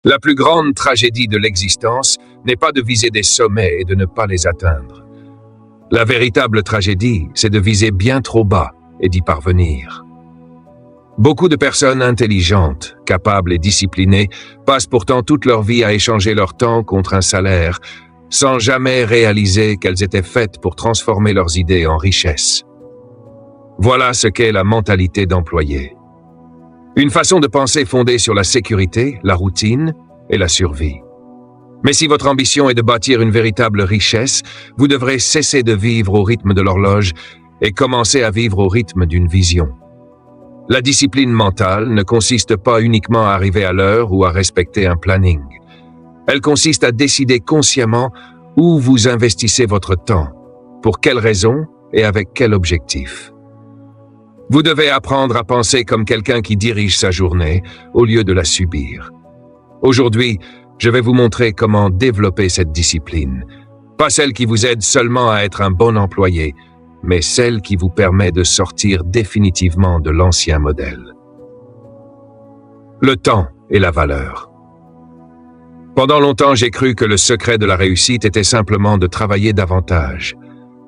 La plus grande tragédie de l'existence n'est pas de viser des sommets et de ne pas les atteindre. La véritable tragédie, c'est de viser bien trop bas et d'y parvenir. Beaucoup de personnes intelligentes, capables et disciplinées passent pourtant toute leur vie à échanger leur temps contre un salaire, sans jamais réaliser qu'elles étaient faites pour transformer leurs idées en richesse. Voilà ce qu'est la mentalité d'employé. Une façon de penser fondée sur la sécurité, la routine et la survie. Mais si votre ambition est de bâtir une véritable richesse, vous devrez cesser de vivre au rythme de l'horloge et commencer à vivre au rythme d'une vision. La discipline mentale ne consiste pas uniquement à arriver à l'heure ou à respecter un planning. Elle consiste à décider consciemment où vous investissez votre temps, pour quelles raisons et avec quel objectif. Vous devez apprendre à penser comme quelqu'un qui dirige sa journée au lieu de la subir. Aujourd'hui, je vais vous montrer comment développer cette discipline. Pas celle qui vous aide seulement à être un bon employé, mais celle qui vous permet de sortir définitivement de l'ancien modèle. Le temps et la valeur. Pendant longtemps, j'ai cru que le secret de la réussite était simplement de travailler davantage.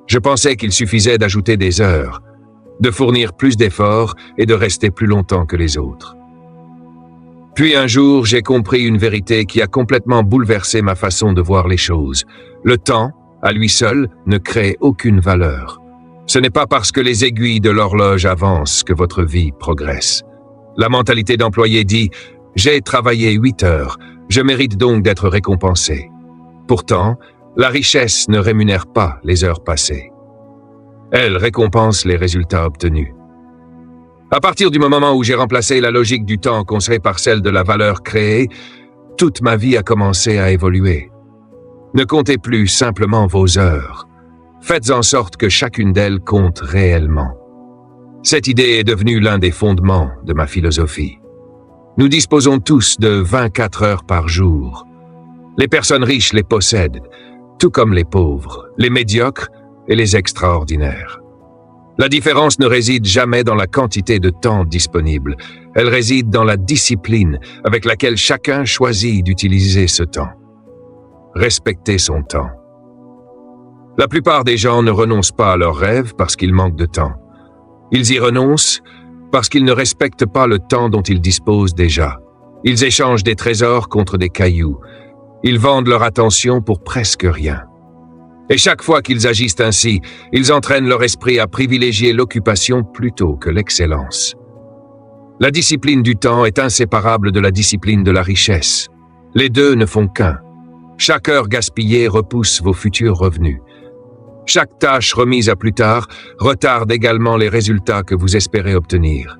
Je pensais qu'il suffisait d'ajouter des heures, de fournir plus d'efforts et de rester plus longtemps que les autres. Puis un jour, j'ai compris une vérité qui a complètement bouleversé ma façon de voir les choses. Le temps, à lui seul, ne crée aucune valeur. Ce n'est pas parce que les aiguilles de l'horloge avancent que votre vie progresse. La mentalité d'employé dit « J'ai travaillé 8 heures, je mérite donc d'être récompensé ». Pourtant, la richesse ne rémunère pas les heures passées. Elle récompense les résultats obtenus. À partir du moment où j'ai remplacé la logique du temps conçue par celle de la valeur créée, toute ma vie a commencé à évoluer. Ne comptez plus simplement vos heures. Faites en sorte que chacune d'elles compte réellement. Cette idée est devenue l'un des fondements de ma philosophie. Nous disposons tous de 24 heures par jour. Les personnes riches les possèdent, tout comme les pauvres, les médiocres et les extraordinaires. La différence ne réside jamais dans la quantité de temps disponible. Elle réside dans la discipline avec laquelle chacun choisit d'utiliser ce temps. Respecter son temps. La plupart des gens ne renoncent pas à leurs rêves parce qu'ils manquent de temps. Ils y renoncent parce qu'ils ne respectent pas le temps dont ils disposent déjà. Ils échangent des trésors contre des cailloux. Ils vendent leur attention pour presque rien. Et chaque fois qu'ils agissent ainsi, ils entraînent leur esprit à privilégier l'occupation plutôt que l'excellence. La discipline du temps est inséparable de la discipline de la richesse. Les deux ne font qu'un. Chaque heure gaspillée repousse vos futurs revenus. Chaque tâche remise à plus tard retarde également les résultats que vous espérez obtenir.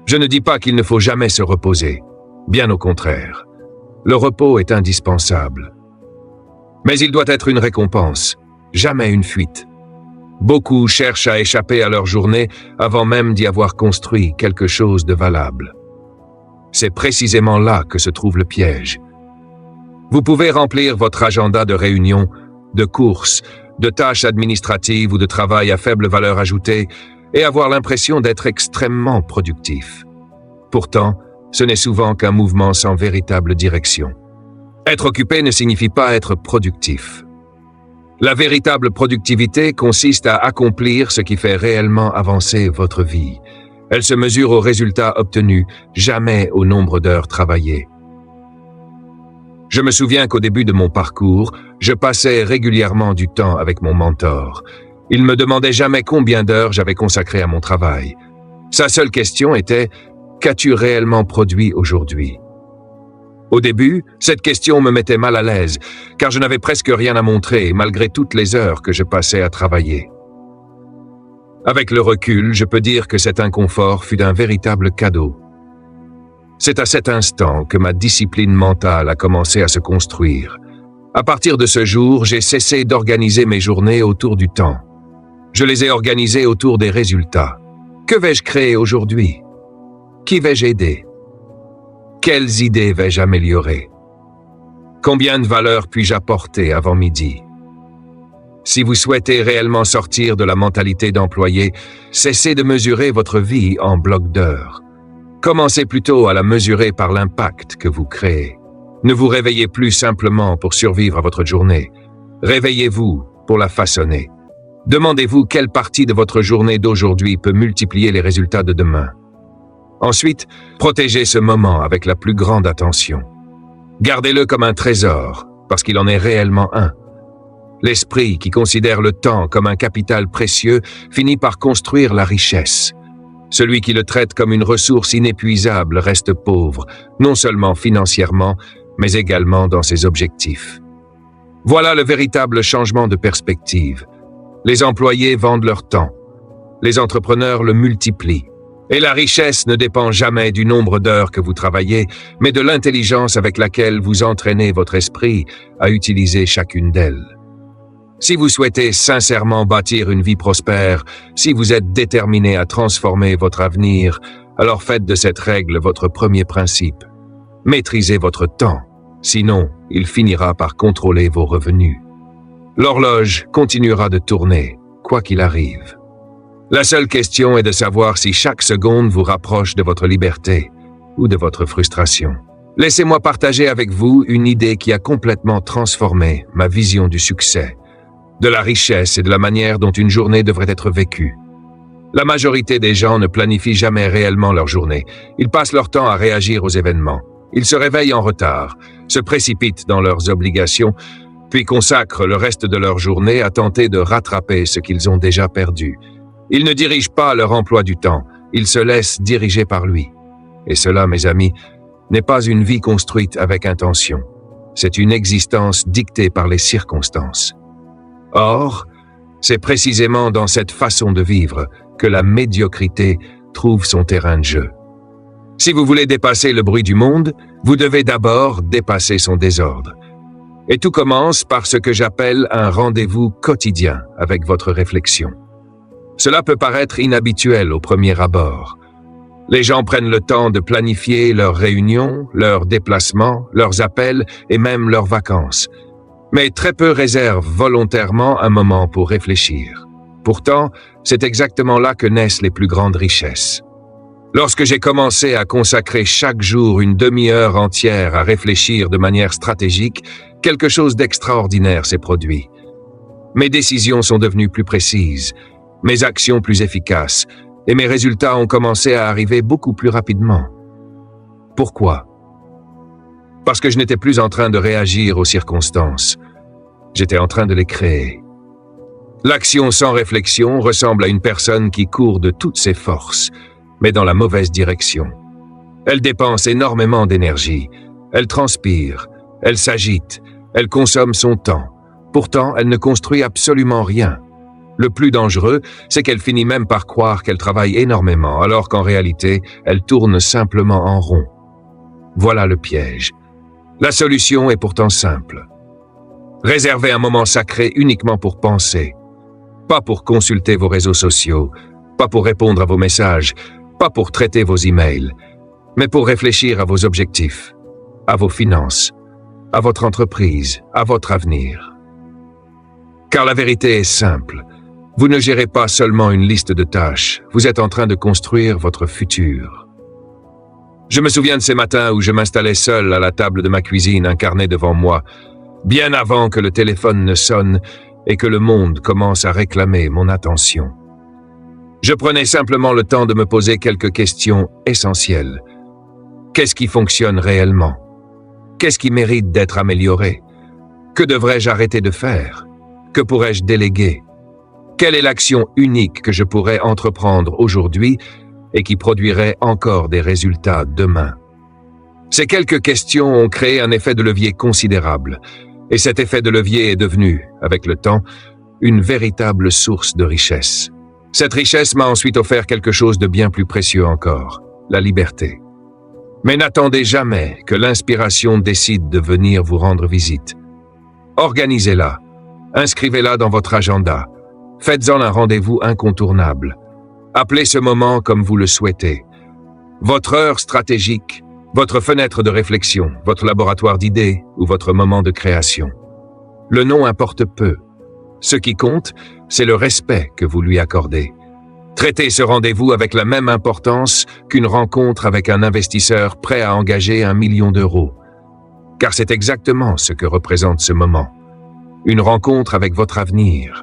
Je ne dis pas qu'il ne faut jamais se reposer. Bien au contraire. Le repos est indispensable. Mais il doit être une récompense. Jamais une fuite. Beaucoup cherchent à échapper à leur journée avant même d'y avoir construit quelque chose de valable. C'est précisément là que se trouve le piège. Vous pouvez remplir votre agenda de réunions, de courses, de tâches administratives ou de travail à faible valeur ajoutée et avoir l'impression d'être extrêmement productif. Pourtant, ce n'est souvent qu'un mouvement sans véritable direction. Être occupé ne signifie pas être productif. La véritable productivité consiste à accomplir ce qui fait réellement avancer votre vie. Elle se mesure aux résultats obtenus, jamais au nombre d'heures travaillées. Je me souviens qu'au début de mon parcours, je passais régulièrement du temps avec mon mentor. Il me demandait jamais combien d'heures j'avais consacré à mon travail. Sa seule question était « Qu'as-tu réellement produit aujourd'hui ?» Au début, cette question me mettait mal à l'aise, car je n'avais presque rien à montrer, malgré toutes les heures que je passais à travailler. Avec le recul, je peux dire que cet inconfort fut d'un véritable cadeau. C'est à cet instant que ma discipline mentale a commencé à se construire. À partir de ce jour, j'ai cessé d'organiser mes journées autour du temps. Je les ai organisées autour des résultats. Que vais-je créer aujourd'hui? Qui vais-je aider? Quelles idées vais-je améliorer? Combien de valeur puis-je apporter avant midi? Si vous souhaitez réellement sortir de la mentalité d'employé, cessez de mesurer votre vie en blocs d'heures. Commencez plutôt à la mesurer par l'impact que vous créez. Ne vous réveillez plus simplement pour survivre à votre journée. Réveillez-vous pour la façonner. Demandez-vous quelle partie de votre journée d'aujourd'hui peut multiplier les résultats de demain. Ensuite, protégez ce moment avec la plus grande attention. Gardez-le comme un trésor, parce qu'il en est réellement un. L'esprit qui considère le temps comme un capital précieux finit par construire la richesse. Celui qui le traite comme une ressource inépuisable reste pauvre, non seulement financièrement, mais également dans ses objectifs. Voilà le véritable changement de perspective. Les employés vendent leur temps. Les entrepreneurs le multiplient. Et la richesse ne dépend jamais du nombre d'heures que vous travaillez, mais de l'intelligence avec laquelle vous entraînez votre esprit à utiliser chacune d'elles. Si vous souhaitez sincèrement bâtir une vie prospère, si vous êtes déterminé à transformer votre avenir, alors faites de cette règle votre premier principe. Maîtrisez votre temps, sinon il finira par contrôler vos revenus. L'horloge continuera de tourner, quoi qu'il arrive. La seule question est de savoir si chaque seconde vous rapproche de votre liberté ou de votre frustration. Laissez-moi partager avec vous une idée qui a complètement transformé ma vision du succès, de la richesse et de la manière dont une journée devrait être vécue. La majorité des gens ne planifient jamais réellement leur journée. Ils passent leur temps à réagir aux événements. Ils se réveillent en retard, se précipitent dans leurs obligations, puis consacrent le reste de leur journée à tenter de rattraper ce qu'ils ont déjà perdu. Ils ne dirigent pas leur emploi du temps, ils se laissent diriger par lui. Et cela, mes amis, n'est pas une vie construite avec intention. C'est une existence dictée par les circonstances. Or, c'est précisément dans cette façon de vivre que la médiocrité trouve son terrain de jeu. Si vous voulez dépasser le bruit du monde, vous devez d'abord dépasser son désordre. Et tout commence par ce que j'appelle un rendez-vous quotidien avec votre réflexion. Cela peut paraître inhabituel au premier abord. Les gens prennent le temps de planifier leurs réunions, leurs déplacements, leurs appels et même leurs vacances. Mais très peu réservent volontairement un moment pour réfléchir. Pourtant, c'est exactement là que naissent les plus grandes richesses. Lorsque j'ai commencé à consacrer chaque jour une demi-heure entière à réfléchir de manière stratégique, quelque chose d'extraordinaire s'est produit. Mes décisions sont devenues plus précises, mes actions plus efficaces, et mes résultats ont commencé à arriver beaucoup plus rapidement. Pourquoi? Parce que je n'étais plus en train de réagir aux circonstances. J'étais en train de les créer. L'action sans réflexion ressemble à une personne qui court de toutes ses forces, mais dans la mauvaise direction. Elle dépense énormément d'énergie, elle transpire, elle s'agite, elle consomme son temps. Pourtant, elle ne construit absolument rien. Le plus dangereux, c'est qu'elle finit même par croire qu'elle travaille énormément, alors qu'en réalité, elle tourne simplement en rond. Voilà le piège. La solution est pourtant simple. Réservez un moment sacré uniquement pour penser. Pas pour consulter vos réseaux sociaux, pas pour répondre à vos messages, pas pour traiter vos emails, mais pour réfléchir à vos objectifs, à vos finances, à votre entreprise, à votre avenir. Car la vérité est simple. Vous ne gérez pas seulement une liste de tâches, vous êtes en train de construire votre futur. Je me souviens de ces matins où je m'installais seul à la table de ma cuisine, un carnet devant moi, bien avant que le téléphone ne sonne et que le monde commence à réclamer mon attention. Je prenais simplement le temps de me poser quelques questions essentielles. Qu'est-ce qui fonctionne réellement? Qu'est-ce qui mérite d'être amélioré? Que devrais-je arrêter de faire? Que pourrais-je déléguer? Quelle est l'action unique que je pourrais entreprendre aujourd'hui et qui produirait encore des résultats demain? Ces quelques questions ont créé un effet de levier considérable, et cet effet de levier est devenu, avec le temps, une véritable source de richesse. Cette richesse m'a ensuite offert quelque chose de bien plus précieux encore, la liberté. Mais n'attendez jamais que l'inspiration décide de venir vous rendre visite. Organisez-la, inscrivez-la dans votre agenda, faites-en un rendez-vous incontournable. Appelez ce moment comme vous le souhaitez. Votre heure stratégique, votre fenêtre de réflexion, votre laboratoire d'idées ou votre moment de création. Le nom importe peu. Ce qui compte, c'est le respect que vous lui accordez. Traitez ce rendez-vous avec la même importance qu'une rencontre avec un investisseur prêt à engager 1 million d'euros. car c'est exactement ce que représente ce moment. Une rencontre avec votre avenir.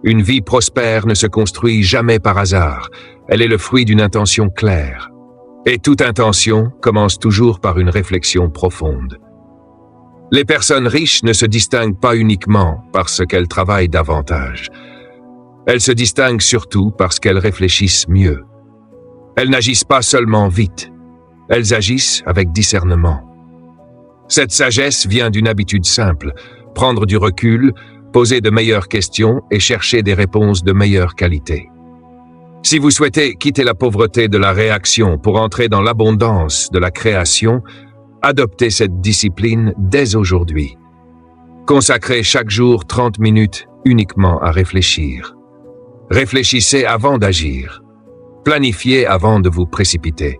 Une vie prospère ne se construit jamais par hasard, elle est le fruit d'une intention claire. Et toute intention commence toujours par une réflexion profonde. Les personnes riches ne se distinguent pas uniquement parce qu'elles travaillent davantage. Elles se distinguent surtout parce qu'elles réfléchissent mieux. Elles n'agissent pas seulement vite, elles agissent avec discernement. Cette sagesse vient d'une habitude simple, prendre du recul, poser de meilleures questions et chercher des réponses de meilleure qualité. Si vous souhaitez quitter la pauvreté de la réaction pour entrer dans l'abondance de la création, adoptez cette discipline dès aujourd'hui. Consacrez chaque jour 30 minutes uniquement à réfléchir. Réfléchissez avant d'agir. Planifiez avant de vous précipiter.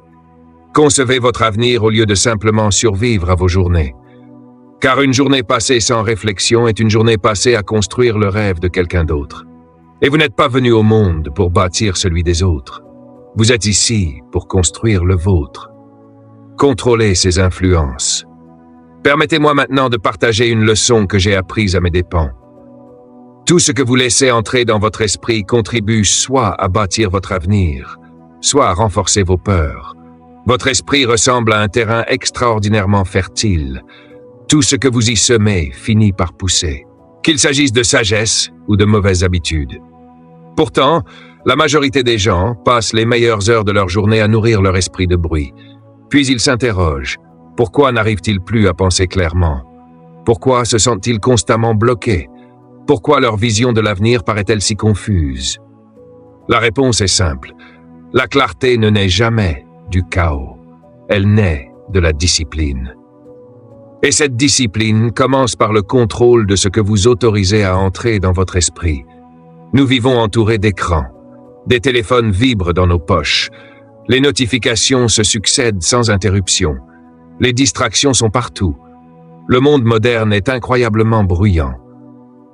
Concevez votre avenir au lieu de simplement survivre à vos journées. Car une journée passée sans réflexion est une journée passée à construire le rêve de quelqu'un d'autre. Et vous n'êtes pas venu au monde pour bâtir celui des autres. Vous êtes ici pour construire le vôtre. Contrôlez ces influences. Permettez-moi maintenant de partager une leçon que j'ai apprise à mes dépens. Tout ce que vous laissez entrer dans votre esprit contribue soit à bâtir votre avenir, soit à renforcer vos peurs. Votre esprit ressemble à un terrain extraordinairement fertile. Tout ce que vous y semez finit par pousser, qu'il s'agisse de sagesse ou de mauvaises habitudes. Pourtant, la majorité des gens passent les meilleures heures de leur journée à nourrir leur esprit de bruit. Puis ils s'interrogent, pourquoi n'arrivent-ils plus à penser clairement? Pourquoi se sentent-ils constamment bloqués? Pourquoi leur vision de l'avenir paraît-elle si confuse? La réponse est simple. La clarté ne naît jamais du chaos. Elle naît de la discipline. Et cette discipline commence par le contrôle de ce que vous autorisez à entrer dans votre esprit. Nous vivons entourés d'écrans. Des téléphones vibrent dans nos poches. Les notifications se succèdent sans interruption. Les distractions sont partout. Le monde moderne est incroyablement bruyant.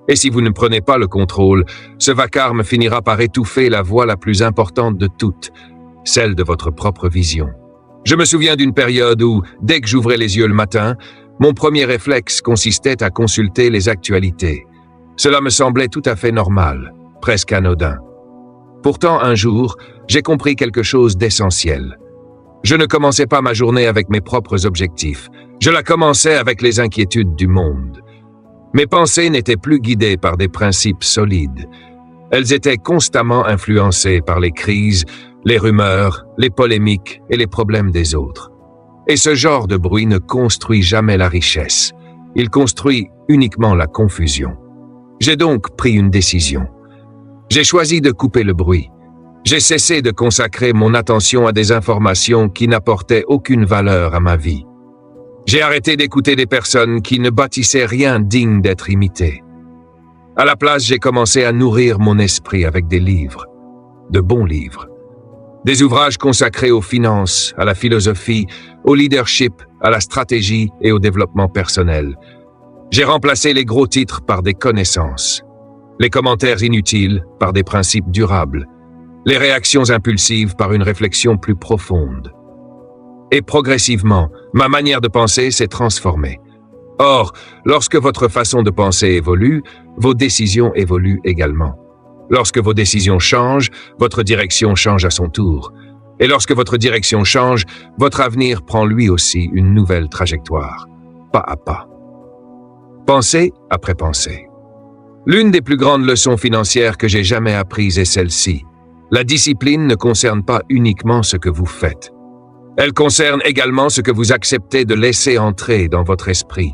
Et si vous ne prenez pas le contrôle, ce vacarme finira par étouffer la voix la plus importante de toutes, celle de votre propre vision. Je me souviens d'une période où, dès que j'ouvrais les yeux le matin, mon premier réflexe consistait à consulter les actualités. Cela me semblait tout à fait normal, presque anodin. Pourtant, un jour, j'ai compris quelque chose d'essentiel. Je ne commençais pas ma journée avec mes propres objectifs. Je la commençais avec les inquiétudes du monde. Mes pensées n'étaient plus guidées par des principes solides. Elles étaient constamment influencées par les crises, les rumeurs, les polémiques et les problèmes des autres. Et ce genre de bruit ne construit jamais la richesse. Il construit uniquement la confusion. J'ai donc pris une décision. J'ai choisi de couper le bruit. J'ai cessé de consacrer mon attention à des informations qui n'apportaient aucune valeur à ma vie. J'ai arrêté d'écouter des personnes qui ne bâtissaient rien digne d'être imité. À la place, j'ai commencé à nourrir mon esprit avec des livres, de bons livres. Des ouvrages consacrés aux finances, à la philosophie, au leadership, à la stratégie et au développement personnel. J'ai remplacé les gros titres par des connaissances, les commentaires inutiles par des principes durables, les réactions impulsives par une réflexion plus profonde. Et progressivement, ma manière de penser s'est transformée. Or, lorsque votre façon de penser évolue, vos décisions évoluent également. Lorsque vos décisions changent, votre direction change à son tour. Et lorsque votre direction change, votre avenir prend lui aussi une nouvelle trajectoire, pas à pas. Pensée après pensée. L'une des plus grandes leçons financières que j'ai jamais apprises est celle-ci. La discipline ne concerne pas uniquement ce que vous faites. Elle concerne également ce que vous acceptez de laisser entrer dans votre esprit.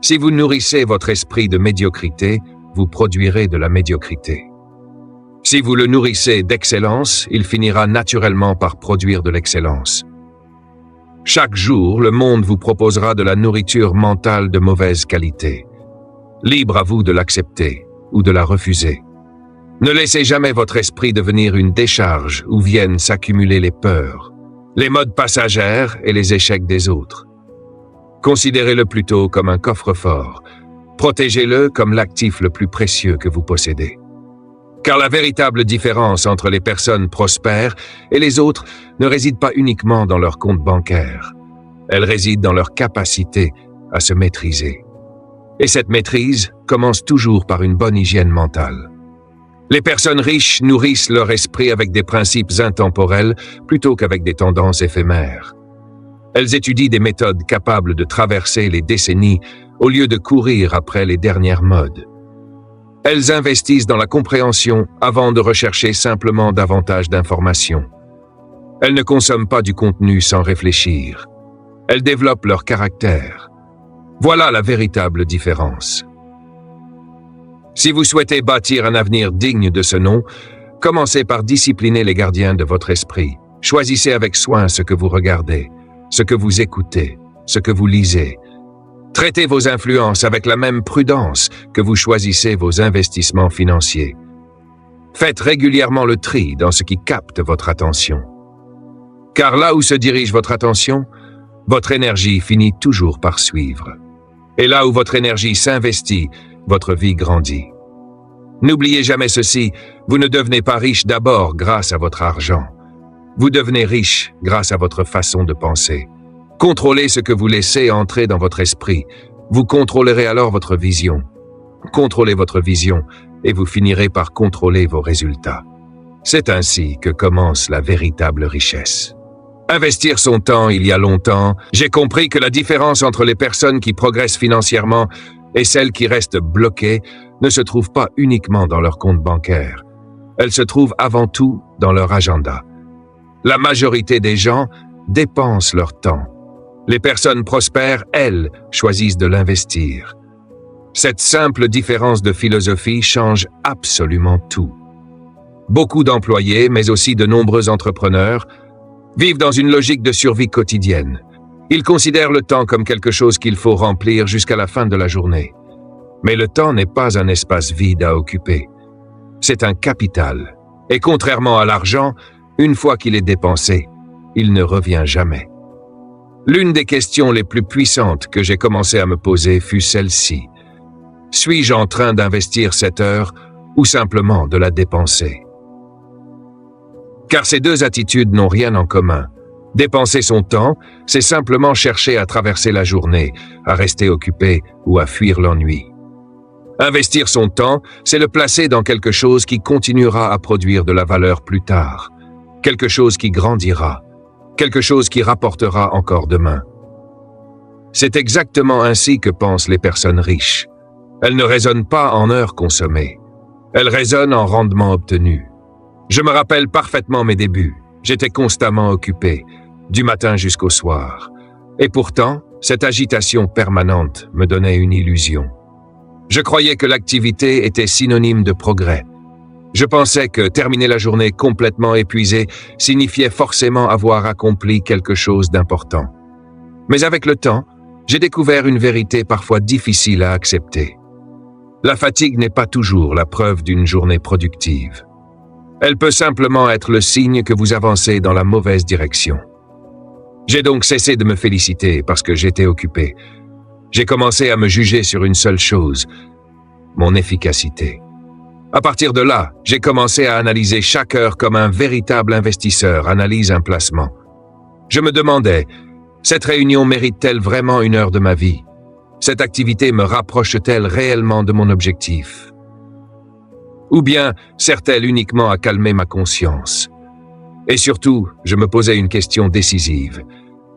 Si vous nourrissez votre esprit de médiocrité, vous produirez de la médiocrité. Si vous le nourrissez d'excellence, il finira naturellement par produire de l'excellence. Chaque jour, le monde vous proposera de la nourriture mentale de mauvaise qualité. Libre à vous de l'accepter ou de la refuser. Ne laissez jamais votre esprit devenir une décharge où viennent s'accumuler les peurs, les modes passagères et les échecs des autres. Considérez-le plutôt comme un coffre-fort. Protégez-le comme l'actif le plus précieux que vous possédez. Car la véritable différence entre les personnes prospères et les autres ne réside pas uniquement dans leur compte bancaire. Elle réside dans leur capacité à se maîtriser. Et cette maîtrise commence toujours par une bonne hygiène mentale. Les personnes riches nourrissent leur esprit avec des principes intemporels plutôt qu'avec des tendances éphémères. Elles étudient des méthodes capables de traverser les décennies au lieu de courir après les dernières modes. Elles investissent dans la compréhension avant de rechercher simplement davantage d'informations. Elles ne consomment pas du contenu sans réfléchir. Elles développent leur caractère. Voilà la véritable différence. Si vous souhaitez bâtir un avenir digne de ce nom, commencez par discipliner les gardiens de votre esprit. Choisissez avec soin ce que vous regardez, ce que vous écoutez, ce que vous lisez. Traitez vos influences avec la même prudence que vous choisissez vos investissements financiers. Faites régulièrement le tri dans ce qui capte votre attention. Car là où se dirige votre attention, votre énergie finit toujours par suivre. Et là où votre énergie s'investit, votre vie grandit. N'oubliez jamais ceci, vous ne devenez pas riche d'abord grâce à votre argent. Vous devenez riche grâce à votre façon de penser. Contrôlez ce que vous laissez entrer dans votre esprit. Vous contrôlerez alors votre vision. Contrôlez votre vision et vous finirez par contrôler vos résultats. C'est ainsi que commence la véritable richesse. Investir son temps il y a longtemps, j'ai compris que la différence entre les personnes qui progressent financièrement et celles qui restent bloquées ne se trouve pas uniquement dans leur compte bancaire. Elle se trouve avant tout dans leur agenda. La majorité des gens dépensent leur temps. Les personnes prospères, elles, choisissent de l'investir. Cette simple différence de philosophie change absolument tout. Beaucoup d'employés, mais aussi de nombreux entrepreneurs, vivent dans une logique de survie quotidienne. Ils considèrent le temps comme quelque chose qu'il faut remplir jusqu'à la fin de la journée. Mais le temps n'est pas un espace vide à occuper. C'est un capital. Et contrairement à l'argent, une fois qu'il est dépensé, il ne revient jamais. L'une des questions les plus puissantes que j'ai commencé à me poser fut celle-ci. Suis-je en train d'investir cette heure ou simplement de la dépenser? Car ces deux attitudes n'ont rien en commun. Dépenser son temps, c'est simplement chercher à traverser la journée, à rester occupé ou à fuir l'ennui. Investir son temps, c'est le placer dans quelque chose qui continuera à produire de la valeur plus tard, quelque chose qui grandira, quelque chose qui rapportera encore demain. C'est exactement ainsi que pensent les personnes riches. Elles ne raisonnent pas en heures consommées. Elles raisonnent en rendements obtenus. Je me rappelle parfaitement mes débuts. J'étais constamment occupé, du matin jusqu'au soir. Et pourtant, cette agitation permanente me donnait une illusion. Je croyais que l'activité était synonyme de progrès. Je pensais que terminer la journée complètement épuisé signifiait forcément avoir accompli quelque chose d'important. Mais avec le temps, j'ai découvert une vérité parfois difficile à accepter. La fatigue n'est pas toujours la preuve d'une journée productive. Elle peut simplement être le signe que vous avancez dans la mauvaise direction. J'ai donc cessé de me féliciter parce que j'étais occupé. J'ai commencé à me juger sur une seule chose, mon efficacité. À partir de là, j'ai commencé à analyser chaque heure comme un véritable investisseur analyse un placement. Je me demandais, cette réunion mérite-t-elle vraiment une heure de ma vie? Cette activité me rapproche-t-elle réellement de mon objectif? Ou bien sert-elle uniquement à calmer ma conscience? Et surtout, je me posais une question décisive.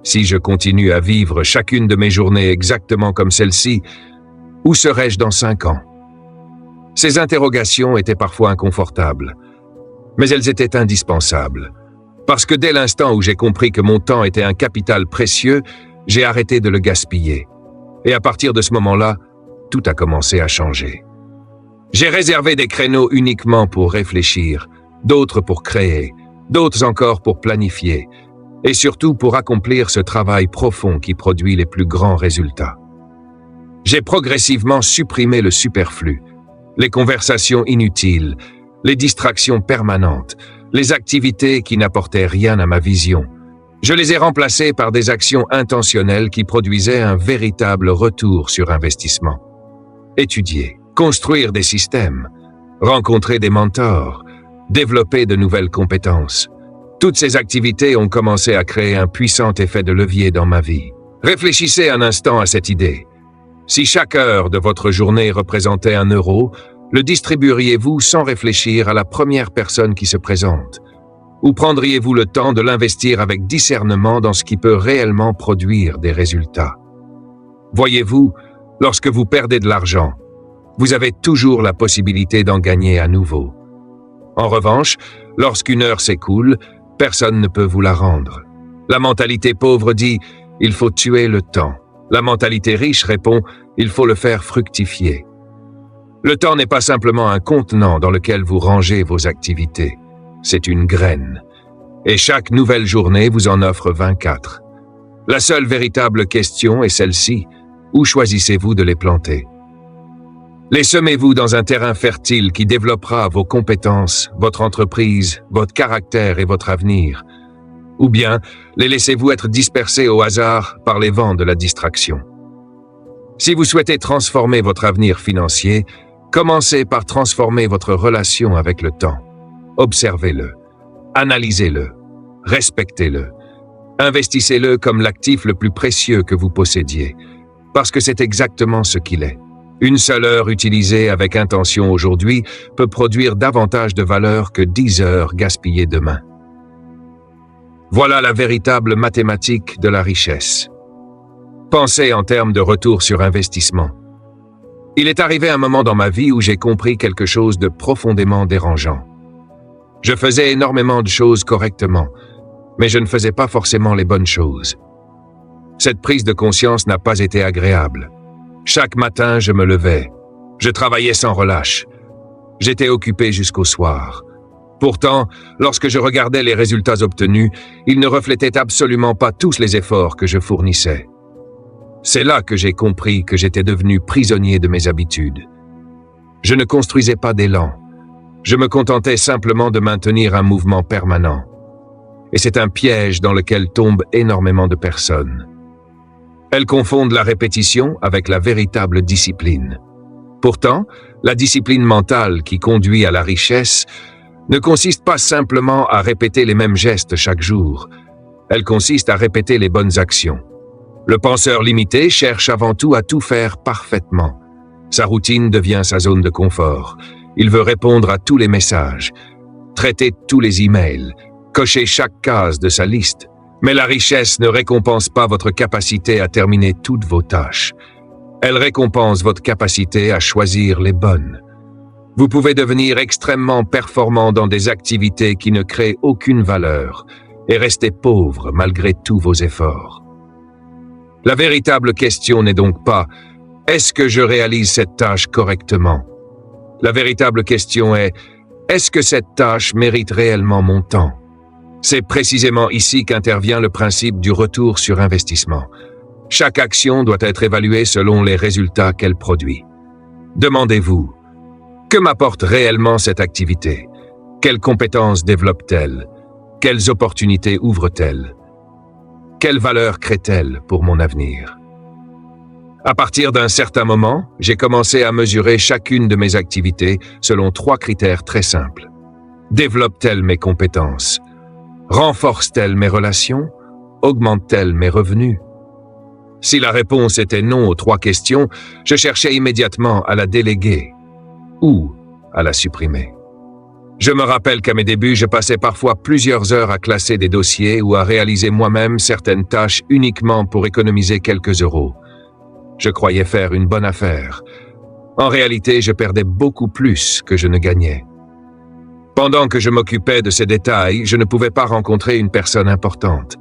Si je continue à vivre chacune de mes journées exactement comme celle-ci, où serais-je dans 5 ans? Ces interrogations étaient parfois inconfortables, mais elles étaient indispensables. Parce que dès l'instant où j'ai compris que mon temps était un capital précieux, j'ai arrêté de le gaspiller. Et à partir de ce moment-là, tout a commencé à changer. J'ai réservé des créneaux uniquement pour réfléchir, d'autres pour créer, d'autres encore pour planifier, et surtout pour accomplir ce travail profond qui produit les plus grands résultats. J'ai progressivement supprimé le superflu, les conversations inutiles, les distractions permanentes, les activités qui n'apportaient rien à ma vision. Je les ai remplacées par des actions intentionnelles qui produisaient un véritable retour sur investissement. Étudier, construire des systèmes, rencontrer des mentors, développer de nouvelles compétences. Toutes ces activités ont commencé à créer un puissant effet de levier dans ma vie. Réfléchissez un instant à cette idée. Si chaque heure de votre journée représentait 1 euro, le distribueriez-vous sans réfléchir à la première personne qui se présente? Ou prendriez-vous le temps de l'investir avec discernement dans ce qui peut réellement produire des résultats? Voyez-vous, lorsque vous perdez de l'argent, vous avez toujours la possibilité d'en gagner à nouveau. En revanche, lorsqu'une heure s'écoule, personne ne peut vous la rendre. La mentalité pauvre dit « il faut tuer le temps ». La mentalité riche répond « il faut le faire fructifier ». Le temps n'est pas simplement un contenant dans lequel vous rangez vos activités. C'est une graine. Et chaque nouvelle journée vous en offre 24. La seule véritable question est celle-ci. Où choisissez-vous de les planter? Les semez-vous dans un terrain fertile qui développera vos compétences, votre entreprise, votre caractère et votre avenir? Ou bien les laissez-vous être dispersés au hasard par les vents de la distraction? Si vous souhaitez transformer votre avenir financier, commencez par transformer votre relation avec le temps. Observez-le, analysez-le, respectez-le, investissez-le comme l'actif le plus précieux que vous possédiez, parce que c'est exactement ce qu'il est. Une seule heure utilisée avec intention aujourd'hui peut produire davantage de valeur que 10 heures gaspillées demain. Voilà la véritable mathématique de la richesse. Pensez en termes de retour sur investissement. Il est arrivé un moment dans ma vie où j'ai compris quelque chose de profondément dérangeant. Je faisais énormément de choses correctement, mais je ne faisais pas forcément les bonnes choses. Cette prise de conscience n'a pas été agréable. Chaque matin, je me levais. Je travaillais sans relâche. J'étais occupé jusqu'au soir. Pourtant, lorsque je regardais les résultats obtenus, ils ne reflétaient absolument pas tous les efforts que je fournissais. C'est là que j'ai compris que j'étais devenu prisonnier de mes habitudes. Je ne construisais pas d'élan. Je me contentais simplement de maintenir un mouvement permanent. Et c'est un piège dans lequel tombent énormément de personnes. Elles confondent la répétition avec la véritable discipline. Pourtant, la discipline mentale qui conduit à la richesse ne consiste pas simplement à répéter les mêmes gestes chaque jour. Elle consiste à répéter les bonnes actions. Le penseur limité cherche avant tout à tout faire parfaitement. Sa routine devient sa zone de confort. Il veut répondre à tous les messages, traiter tous les emails, cocher chaque case de sa liste. Mais la richesse ne récompense pas votre capacité à terminer toutes vos tâches. Elle récompense votre capacité à choisir les bonnes. Vous pouvez devenir extrêmement performant dans des activités qui ne créent aucune valeur et rester pauvre malgré tous vos efforts. La véritable question n'est donc pas « Est-ce que je réalise cette tâche correctement ?» La véritable question est « Est-ce que cette tâche mérite réellement mon temps ?» C'est précisément ici qu'intervient le principe du retour sur investissement. Chaque action doit être évaluée selon les résultats qu'elle produit. Demandez-vous, que m'apporte réellement cette activité? Quelles compétences développe-t-elle? Quelles opportunités ouvre-t-elle? Quelle valeur crée-t-elle pour mon avenir? À partir d'un certain moment, j'ai commencé à mesurer chacune de mes activités selon 3 critères très simples. Développe-t-elle mes compétences? Renforce-t-elle mes relations? Augmente-t-elle mes revenus? Si la réponse était non aux 3 questions, je cherchais immédiatement à la déléguer ou à la supprimer. Je me rappelle qu'à mes débuts, je passais parfois plusieurs heures à classer des dossiers ou à réaliser moi-même certaines tâches uniquement pour économiser quelques euros. Je croyais faire une bonne affaire. En réalité, je perdais beaucoup plus que je ne gagnais. Pendant que je m'occupais de ces détails, je ne pouvais pas rencontrer une personne importante.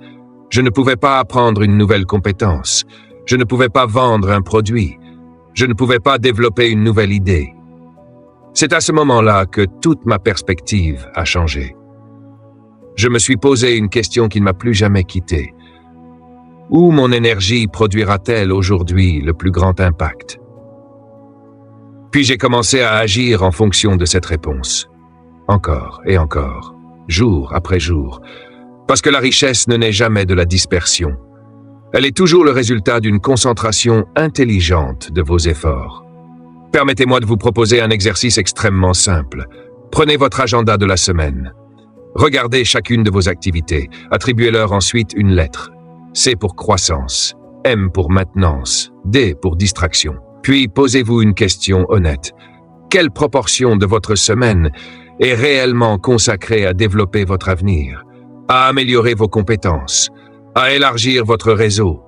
Je ne pouvais pas apprendre une nouvelle compétence. Je ne pouvais pas vendre un produit. Je ne pouvais pas développer une nouvelle idée. C'est à ce moment-là que toute ma perspective a changé. Je me suis posé une question qui ne m'a plus jamais quitté. Où mon énergie produira-t-elle aujourd'hui le plus grand impact? Puis j'ai commencé à agir en fonction de cette réponse. Encore et encore, jour après jour, parce que la richesse ne naît jamais de la dispersion. Elle est toujours le résultat d'une concentration intelligente de vos efforts. Permettez-moi de vous proposer un exercice extrêmement simple. Prenez votre agenda de la semaine. Regardez chacune de vos activités. Attribuez-leur ensuite une lettre. C pour croissance, M pour maintenance, D pour distraction. Puis posez-vous une question honnête. Quelle proportion de votre semaine est réellement consacrée à développer votre avenir, à améliorer vos compétences, à élargir votre réseau,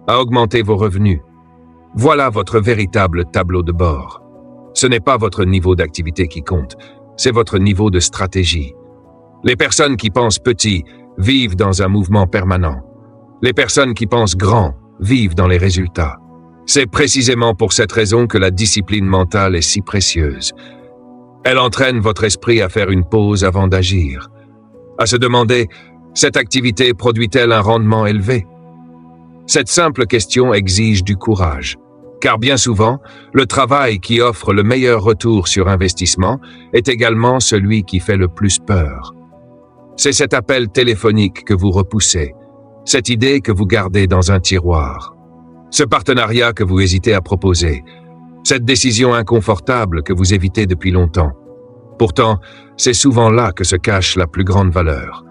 à augmenter vos revenus? Voilà votre véritable tableau de bord. Ce n'est pas votre niveau d'activité qui compte, c'est votre niveau de stratégie. Les personnes qui pensent petit vivent dans un mouvement permanent. Les personnes qui pensent grand vivent dans les résultats. C'est précisément pour cette raison que la discipline mentale est si précieuse. Elle entraîne votre esprit à faire une pause avant d'agir, à se demander « cette activité produit-elle un rendement élevé ?» Cette simple question exige du courage, car bien souvent, le travail qui offre le meilleur retour sur investissement est également celui qui fait le plus peur. C'est cet appel téléphonique que vous repoussez, cette idée que vous gardez dans un tiroir, ce partenariat que vous hésitez à proposer, cette décision inconfortable que vous évitez depuis longtemps. Pourtant, c'est souvent là que se cache la plus grande valeur.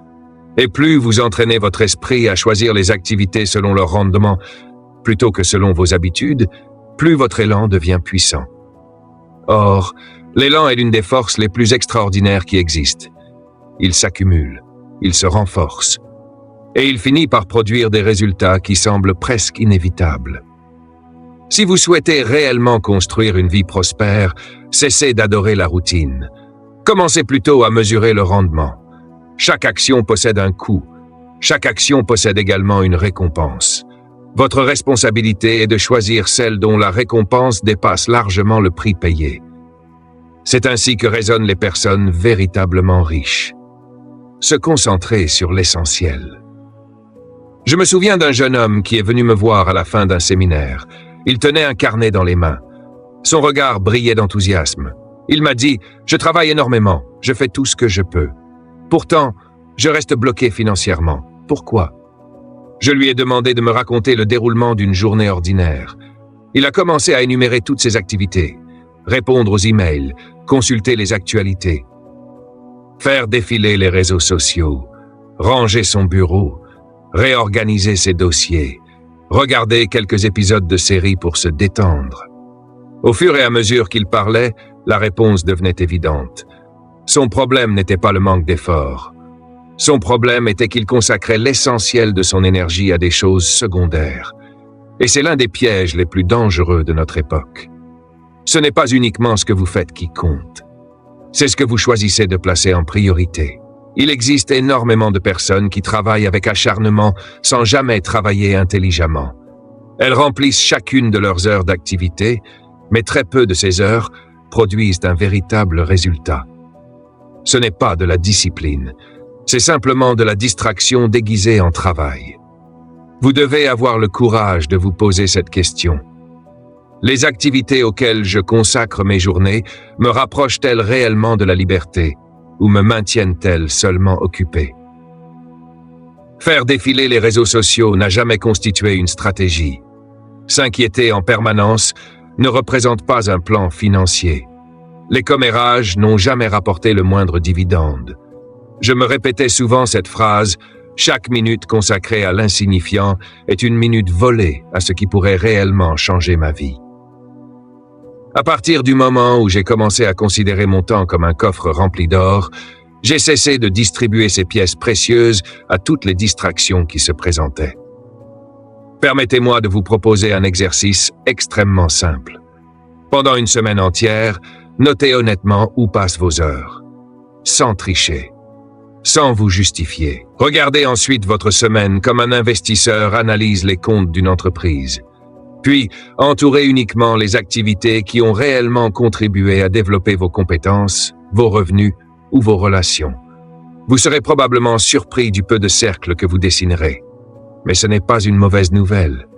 Et plus vous entraînez votre esprit à choisir les activités selon leur rendement plutôt que selon vos habitudes, plus votre élan devient puissant. Or, l'élan est l'une des forces les plus extraordinaires qui existent. Il s'accumule, il se renforce, et il finit par produire des résultats qui semblent presque inévitables. Si vous souhaitez réellement construire une vie prospère, cessez d'adorer la routine. Commencez plutôt à mesurer le rendement. Chaque action possède un coût. Chaque action possède également une récompense. Votre responsabilité est de choisir celle dont la récompense dépasse largement le prix payé. C'est ainsi que raisonnent les personnes véritablement riches. Se concentrer sur l'essentiel. Je me souviens d'un jeune homme qui est venu me voir à la fin d'un séminaire. Il tenait un carnet dans les mains. Son regard brillait d'enthousiasme. Il m'a dit « Je travaille énormément, je fais tout ce que je peux. Pourtant, je reste bloqué financièrement. Pourquoi ?» Je lui ai demandé de me raconter le déroulement d'une journée ordinaire. Il a commencé à énumérer toutes ses activités, répondre aux emails, consulter les actualités, faire défiler les réseaux sociaux, ranger son bureau, réorganiser ses dossiers, regarder quelques épisodes de séries pour se détendre. Au fur et à mesure qu'il parlait, la réponse devenait évidente. Son problème n'était pas le manque d'efforts. Son problème était qu'il consacrait l'essentiel de son énergie à des choses secondaires. Et c'est l'un des pièges les plus dangereux de notre époque. Ce n'est pas uniquement ce que vous faites qui compte. C'est ce que vous choisissez de placer en priorité. Il existe énormément de personnes qui travaillent avec acharnement sans jamais travailler intelligemment. Elles remplissent chacune de leurs heures d'activité, mais très peu de ces heures produisent un véritable résultat. Ce n'est pas de la discipline, c'est simplement de la distraction déguisée en travail. Vous devez avoir le courage de vous poser cette question. Les activités auxquelles je consacre mes journées me rapprochent-elles réellement de la liberté ou me maintiennent-elles seulement occupé? Faire défiler les réseaux sociaux n'a jamais constitué une stratégie. S'inquiéter en permanence ne représente pas un plan financier. Les commérages n'ont jamais rapporté le moindre dividende. Je me répétais souvent cette phrase « Chaque minute consacrée à l'insignifiant est une minute volée à ce qui pourrait réellement changer ma vie. » À partir du moment où j'ai commencé à considérer mon temps comme un coffre rempli d'or, j'ai cessé de distribuer ces pièces précieuses à toutes les distractions qui se présentaient. Permettez-moi de vous proposer un exercice extrêmement simple. Pendant une semaine entière, notez honnêtement où passent vos heures, sans tricher, sans vous justifier. Regardez ensuite votre semaine comme un investisseur analyse les comptes d'une entreprise. Puis, entourez uniquement les activités qui ont réellement contribué à développer vos compétences, vos revenus ou vos relations. Vous serez probablement surpris du peu de cercles que vous dessinerez. Mais ce n'est pas une mauvaise nouvelle.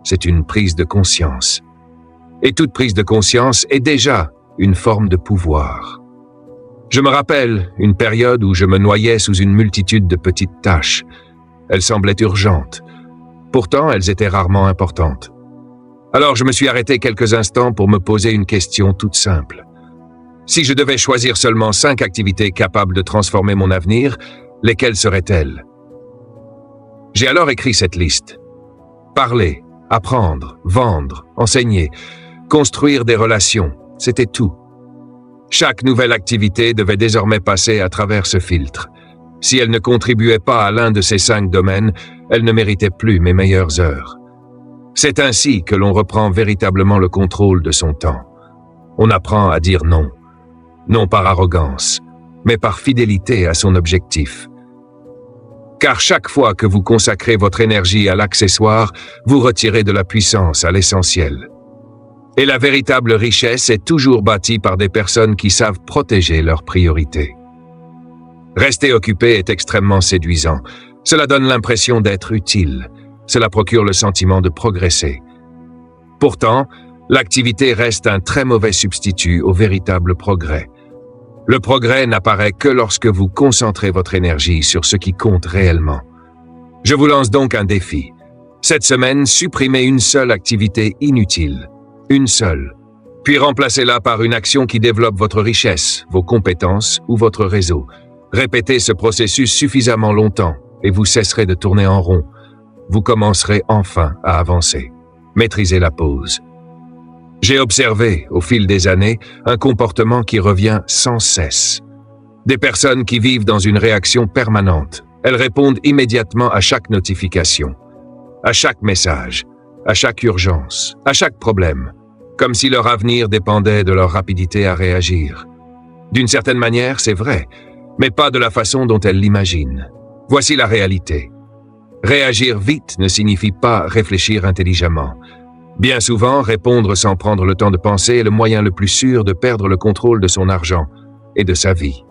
C'est une prise de conscience. Et toute prise de conscience est déjà une forme de pouvoir. Je me rappelle une période où je me noyais sous une multitude de petites tâches. Elles semblaient urgentes. Pourtant, elles étaient rarement importantes. Alors je me suis arrêté quelques instants pour me poser une question toute simple. Si je devais choisir seulement 5 activités capables de transformer mon avenir, lesquelles seraient-elles? J'ai alors écrit cette liste. Parler, apprendre, vendre, enseigner, construire des relations, c'était tout. Chaque nouvelle activité devait désormais passer à travers ce filtre. Si elle ne contribuait pas à l'un de ces 5 domaines, elle ne méritait plus mes meilleures heures. C'est ainsi que l'on reprend véritablement le contrôle de son temps. On apprend à dire non. Non par arrogance, mais par fidélité à son objectif. Car chaque fois que vous consacrez votre énergie à l'accessoire, vous retirez de la puissance à l'essentiel. Et la véritable richesse est toujours bâtie par des personnes qui savent protéger leurs priorités. Rester occupé est extrêmement séduisant. Cela donne l'impression d'être utile. Cela procure le sentiment de progresser. Pourtant, l'activité reste un très mauvais substitut au véritable progrès. Le progrès n'apparaît que lorsque vous concentrez votre énergie sur ce qui compte réellement. Je vous lance donc un défi. Cette semaine, supprimez une seule activité inutile. Une seule. Puis remplacez-la par une action qui développe votre richesse, vos compétences ou votre réseau. Répétez ce processus suffisamment longtemps et vous cesserez de tourner en rond. Vous commencerez enfin à avancer. Maîtrisez la pause. J'ai observé, au fil des années, un comportement qui revient sans cesse. Des personnes qui vivent dans une réaction permanente. Elles répondent immédiatement à chaque notification, à chaque message, à chaque urgence, à chaque problème, comme si leur avenir dépendait de leur rapidité à réagir. D'une certaine manière, c'est vrai, mais pas de la façon dont elles l'imaginent. Voici la réalité. Réagir vite ne signifie pas réfléchir intelligemment. Bien souvent, répondre sans prendre le temps de penser est le moyen le plus sûr de perdre le contrôle de son argent et de sa vie.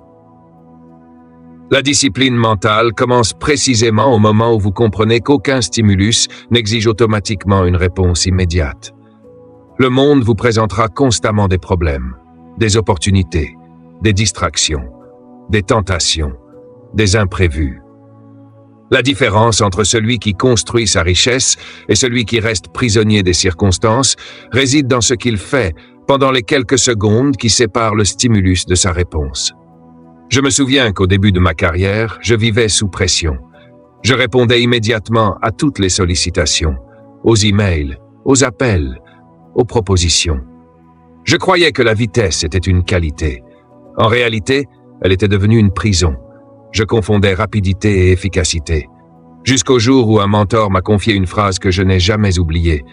La discipline mentale commence précisément au moment où vous comprenez qu'aucun stimulus n'exige automatiquement une réponse immédiate. Le monde vous présentera constamment des problèmes, des opportunités, des distractions, des tentations, des imprévus. La différence entre celui qui construit sa richesse et celui qui reste prisonnier des circonstances réside dans ce qu'il fait pendant les quelques secondes qui séparent le stimulus de sa réponse. Je me souviens qu'au début de ma carrière, je vivais sous pression. Je répondais immédiatement à toutes les sollicitations, aux emails, aux appels, aux propositions. Je croyais que la vitesse était une qualité. En réalité, elle était devenue une prison. Je confondais rapidité et efficacité. Jusqu'au jour où un mentor m'a confié une phrase que je n'ai jamais oubliée.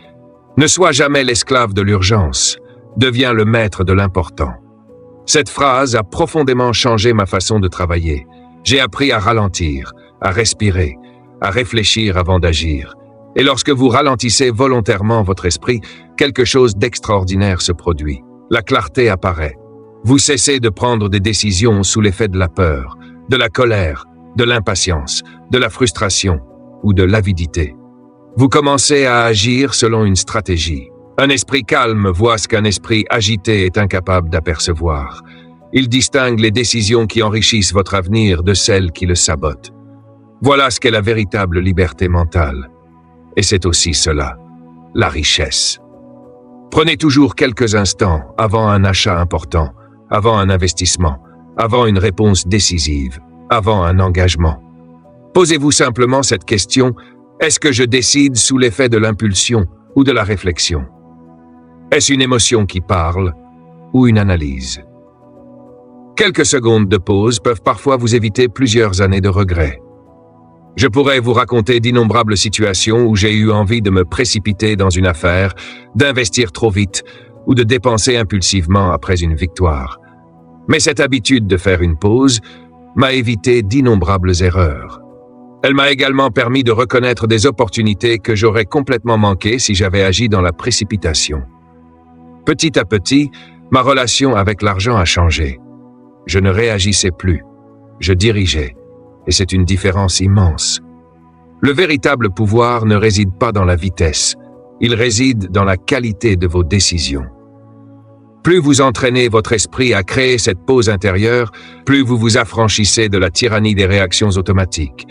Ne sois jamais l'esclave de l'urgence, deviens le maître de l'important. Cette phrase a profondément changé ma façon de travailler. J'ai appris à ralentir, à respirer, à réfléchir avant d'agir. Et lorsque vous ralentissez volontairement votre esprit, quelque chose d'extraordinaire se produit. La clarté apparaît. Vous cessez de prendre des décisions sous l'effet de la peur, de la colère, de l'impatience, de la frustration ou de l'avidité. Vous commencez à agir selon une stratégie. Un esprit calme voit ce qu'un esprit agité est incapable d'apercevoir. Il distingue les décisions qui enrichissent votre avenir de celles qui le sabotent. Voilà ce qu'est la véritable liberté mentale. Et c'est aussi cela, la richesse. Prenez toujours quelques instants avant un achat important, avant un investissement, avant une réponse décisive, avant un engagement. Posez-vous simplement cette question, est-ce que je décide sous l'effet de l'impulsion ou de la réflexion? Est-ce une émotion qui parle ou une analyse? Quelques secondes de pause peuvent parfois vous éviter plusieurs années de regrets. Je pourrais vous raconter d'innombrables situations où j'ai eu envie de me précipiter dans une affaire, d'investir trop vite ou de dépenser impulsivement après une victoire. Mais cette habitude de faire une pause m'a évité d'innombrables erreurs. Elle m'a également permis de reconnaître des opportunités que j'aurais complètement manquées si j'avais agi dans la précipitation. Petit à petit, ma relation avec l'argent a changé. Je ne réagissais plus, je dirigeais, et c'est une différence immense. Le véritable pouvoir ne réside pas dans la vitesse, il réside dans la qualité de vos décisions. Plus vous entraînez votre esprit à créer cette pause intérieure, plus vous vous affranchissez de la tyrannie des réactions automatiques.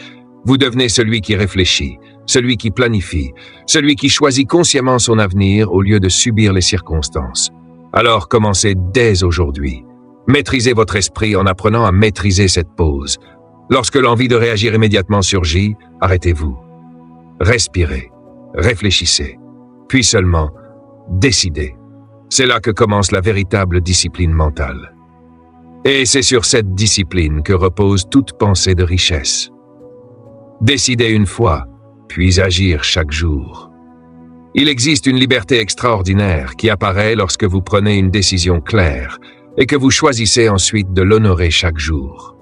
Vous devenez celui qui réfléchit, celui qui planifie, celui qui choisit consciemment son avenir au lieu de subir les circonstances. Alors commencez dès aujourd'hui. Maîtrisez votre esprit en apprenant à maîtriser cette pause. Lorsque l'envie de réagir immédiatement surgit, arrêtez-vous. Respirez. réfléchissez, puis seulement décidez. C'est là que commence la véritable discipline mentale. Et c'est sur cette discipline que repose toute pensée de richesse. Décidez une fois, puis agir chaque jour. Il existe une liberté extraordinaire qui apparaît lorsque vous prenez une décision claire et que vous choisissez ensuite de l'honorer chaque jour.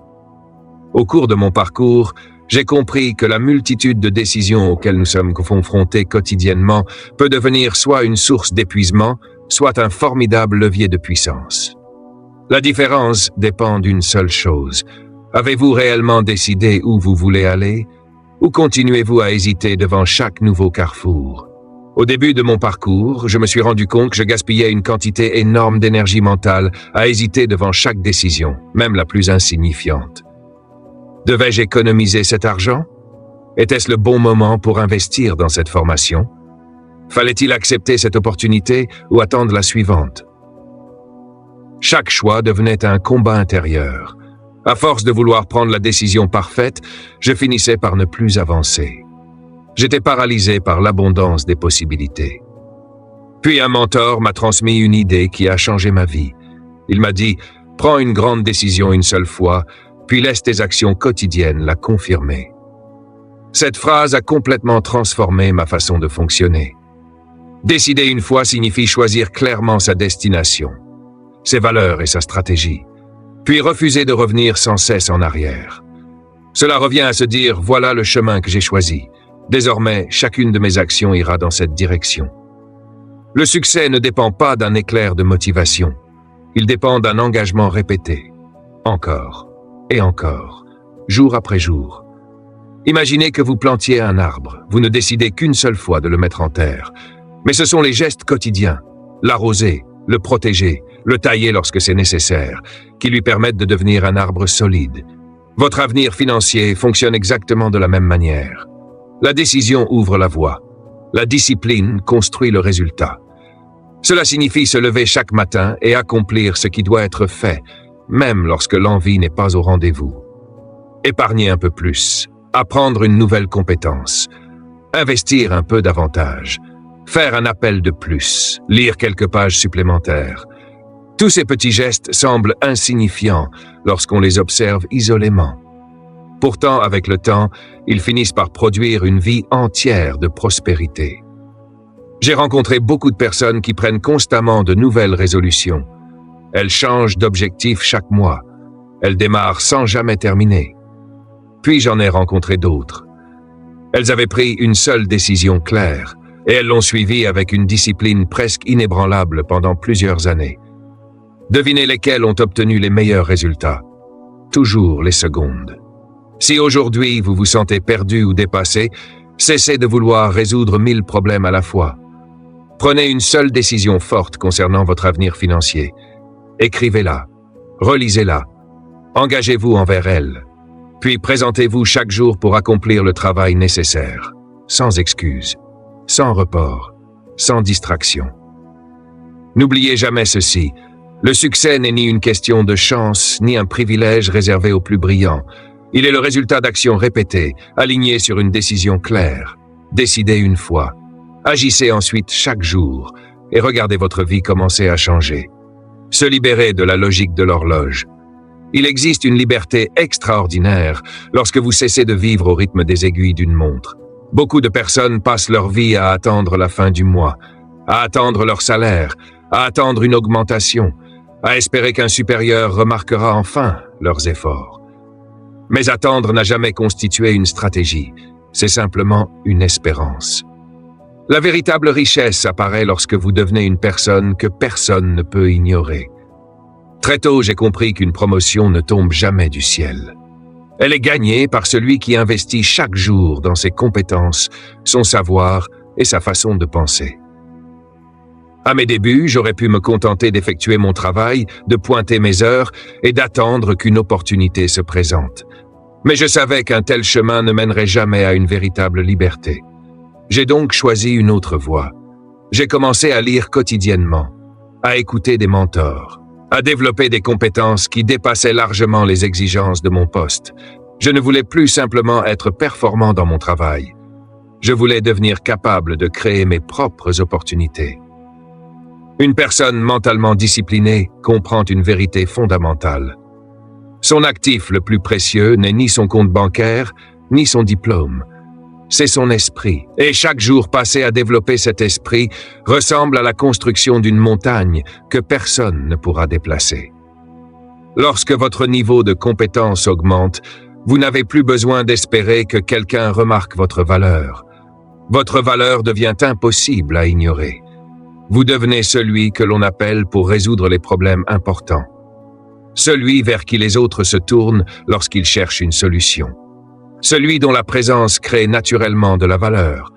Au cours de mon parcours, j'ai compris que la multitude de décisions auxquelles nous sommes confrontés quotidiennement peut devenir soit une source d'épuisement, soit un formidable levier de puissance. La différence dépend d'une seule chose. Avez-vous réellement décidé où vous voulez aller, ou continuez-vous à hésiter devant chaque nouveau carrefour? Au début de mon parcours, je me suis rendu compte que je gaspillais une quantité énorme d'énergie mentale à hésiter devant chaque décision, même la plus insignifiante. Devais-je économiser cet argent? Était-ce le bon moment pour investir dans cette formation? Fallait-il accepter cette opportunité ou attendre la suivante? Chaque choix devenait un combat intérieur. À force de vouloir prendre la décision parfaite, je finissais par ne plus avancer. J'étais paralysé par l'abondance des possibilités. Puis un mentor m'a transmis une idée qui a changé ma vie. Il m'a dit « Prends une grande décision une seule fois, puis laisse tes actions quotidiennes la confirmer. » Cette phrase a complètement transformé ma façon de fonctionner. Décider une fois signifie choisir clairement sa destination, ses valeurs et sa stratégie, puis refuser de revenir sans cesse en arrière. Cela revient à se dire « Voilà le chemin que j'ai choisi. Désormais, chacune de mes actions ira dans cette direction. » Le succès ne dépend pas d'un éclair de motivation. Il dépend d'un engagement répété, encore et encore, jour après jour. Imaginez que vous plantiez un arbre. Vous ne décidez qu'une seule fois de le mettre en terre. Mais ce sont les gestes quotidiens, l'arroser, le protéger, le tailler lorsque c'est nécessaire, qui lui permettent de devenir un arbre solide. Votre avenir financier fonctionne exactement de la même manière. La décision ouvre la voie. La discipline construit le résultat. Cela signifie se lever chaque matin et accomplir ce qui doit être fait, même lorsque l'envie n'est pas au rendez-vous. Épargner un peu plus, apprendre une nouvelle compétence, investir un peu davantage, faire un appel de plus, lire quelques pages supplémentaires. Tous ces petits gestes semblent insignifiants lorsqu'on les observe isolément. Pourtant, avec le temps, ils finissent par produire une vie entière de prospérité. J'ai rencontré beaucoup de personnes qui prennent constamment de nouvelles résolutions. Elles changent d'objectif chaque mois. Elles démarrent sans jamais terminer. Puis j'en ai rencontré d'autres. Elles avaient pris une seule décision claire et elles l'ont suivie avec une discipline presque inébranlable pendant plusieurs années. Devinez lesquelles ont obtenu les meilleurs résultats. Toujours les secondes. Si aujourd'hui vous vous sentez perdu ou dépassé, cessez de vouloir résoudre 1000 problèmes à la fois. Prenez une seule décision forte concernant votre avenir financier. Écrivez-la, relisez-la, engagez-vous envers elle, puis présentez-vous chaque jour pour accomplir le travail nécessaire, sans excuse, sans report, sans distraction. N'oubliez jamais ceci, le succès n'est ni une question de chance, ni un privilège réservé aux plus brillants. Il est le résultat d'actions répétées, alignées sur une décision claire. Décidez une fois, agissez ensuite chaque jour, et regardez votre vie commencer à changer. Se libérer de la logique de l'horloge. Il existe une liberté extraordinaire lorsque vous cessez de vivre au rythme des aiguilles d'une montre. Beaucoup de personnes passent leur vie à attendre la fin du mois, à attendre leur salaire, à attendre une augmentation, à espérer qu'un supérieur remarquera enfin leurs efforts. Mais attendre n'a jamais constitué une stratégie, c'est simplement une espérance. La véritable richesse apparaît lorsque vous devenez une personne que personne ne peut ignorer. Très tôt, j'ai compris qu'une promotion ne tombe jamais du ciel. Elle est gagnée par celui qui investit chaque jour dans ses compétences, son savoir et sa façon de penser. À mes débuts, j'aurais pu me contenter d'effectuer mon travail, de pointer mes heures et d'attendre qu'une opportunité se présente. Mais je savais qu'un tel chemin ne mènerait jamais à une véritable liberté. J'ai donc choisi une autre voie. J'ai commencé à lire quotidiennement, à écouter des mentors, à développer des compétences qui dépassaient largement les exigences de mon poste. Je ne voulais plus simplement être performant dans mon travail. Je voulais devenir capable de créer mes propres opportunités. Une personne mentalement disciplinée comprend une vérité fondamentale. Son actif le plus précieux n'est ni son compte bancaire, ni son diplôme. C'est son esprit. Et chaque jour passé à développer cet esprit ressemble à la construction d'une montagne que personne ne pourra déplacer. Lorsque votre niveau de compétence augmente, vous n'avez plus besoin d'espérer que quelqu'un remarque votre valeur. Votre valeur devient impossible à ignorer. Vous devenez celui que l'on appelle pour résoudre les problèmes importants. Celui vers qui les autres se tournent lorsqu'ils cherchent une solution. Celui dont la présence crée naturellement de la valeur,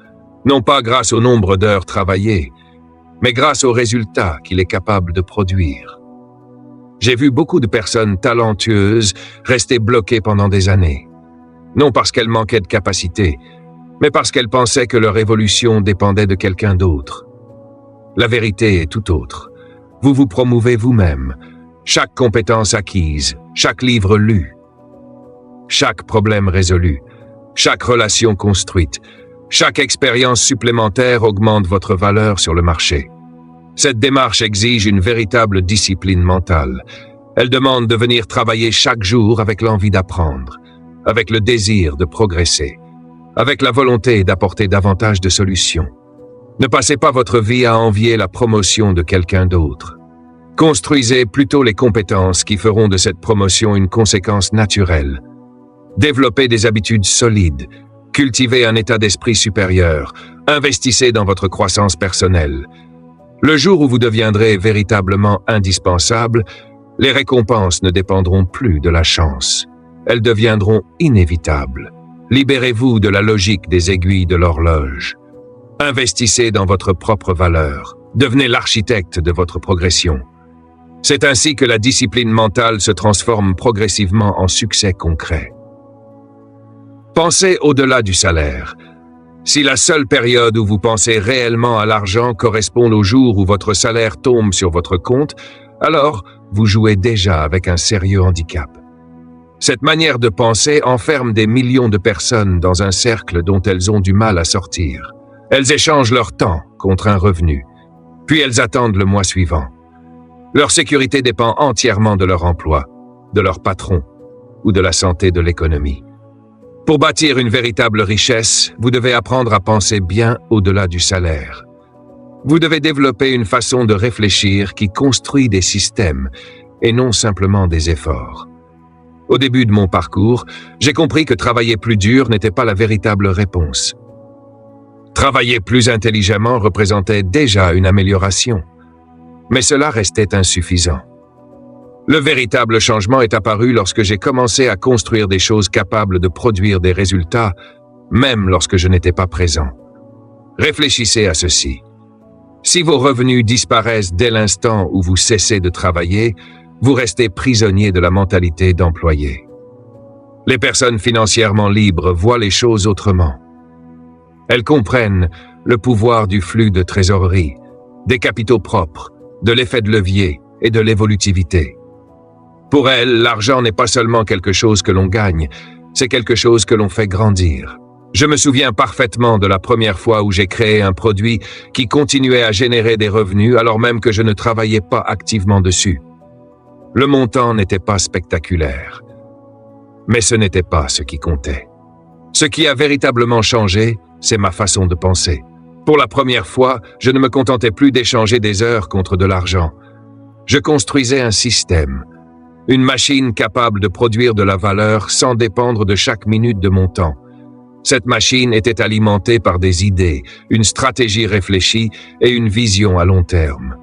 non pas grâce au nombre d'heures travaillées, mais grâce aux résultats qu'il est capable de produire. J'ai vu beaucoup de personnes talentueuses rester bloquées pendant des années, non parce qu'elles manquaient de capacité, mais parce qu'elles pensaient que leur évolution dépendait de quelqu'un d'autre. La vérité est tout autre. Vous vous promouvez vous-même. Chaque compétence acquise, chaque livre lu, chaque problème résolu, chaque relation construite, chaque expérience supplémentaire augmente votre valeur sur le marché. Cette démarche exige une véritable discipline mentale. Elle demande de venir travailler chaque jour avec l'envie d'apprendre, avec le désir de progresser, avec la volonté d'apporter davantage de solutions. Ne passez pas votre vie à envier la promotion de quelqu'un d'autre. Construisez plutôt les compétences qui feront de cette promotion une conséquence naturelle. Développez des habitudes solides, cultivez un état d'esprit supérieur, investissez dans votre croissance personnelle. Le jour où vous deviendrez véritablement indispensable, les récompenses ne dépendront plus de la chance. Elles deviendront inévitables. Libérez-vous de la logique des aiguilles de l'horloge. Investissez dans votre propre valeur. Devenez l'architecte de votre progression. C'est ainsi que la discipline mentale se transforme progressivement en succès concret. Pensez au-delà du salaire. Si la seule période où vous pensez réellement à l'argent correspond au jour où votre salaire tombe sur votre compte, alors vous jouez déjà avec un sérieux handicap. Cette manière de penser enferme des millions de personnes dans un cercle dont elles ont du mal à sortir. Elles échangent leur temps contre un revenu, puis elles attendent le mois suivant. Leur sécurité dépend entièrement de leur emploi, de leur patron ou de la santé de l'économie. Pour bâtir une véritable richesse, vous devez apprendre à penser bien au-delà du salaire. Vous devez développer une façon de réfléchir qui construit des systèmes et non simplement des efforts. Au début de mon parcours, j'ai compris que travailler plus dur n'était pas la véritable réponse. Travailler plus intelligemment représentait déjà une amélioration, mais cela restait insuffisant. Le véritable changement est apparu lorsque j'ai commencé à construire des choses capables de produire des résultats, même lorsque je n'étais pas présent. Réfléchissez à ceci. Si vos revenus disparaissent dès l'instant où vous cessez de travailler, vous restez prisonnier de la mentalité d'employé. Les personnes financièrement libres voient les choses autrement. Elles comprennent le pouvoir du flux de trésorerie, des capitaux propres, de l'effet de levier et de l'évolutivité. Pour elles, l'argent n'est pas seulement quelque chose que l'on gagne, c'est quelque chose que l'on fait grandir. Je me souviens parfaitement de la première fois où j'ai créé un produit qui continuait à générer des revenus alors même que je ne travaillais pas activement dessus. Le montant n'était pas spectaculaire, mais ce n'était pas ce qui comptait. Ce qui a véritablement changé, c'est ma façon de penser. Pour la première fois, je ne me contentais plus d'échanger des heures contre de l'argent. Je construisais un système, une machine capable de produire de la valeur sans dépendre de chaque minute de mon temps. Cette machine était alimentée par des idées, une stratégie réfléchie et une vision à long terme.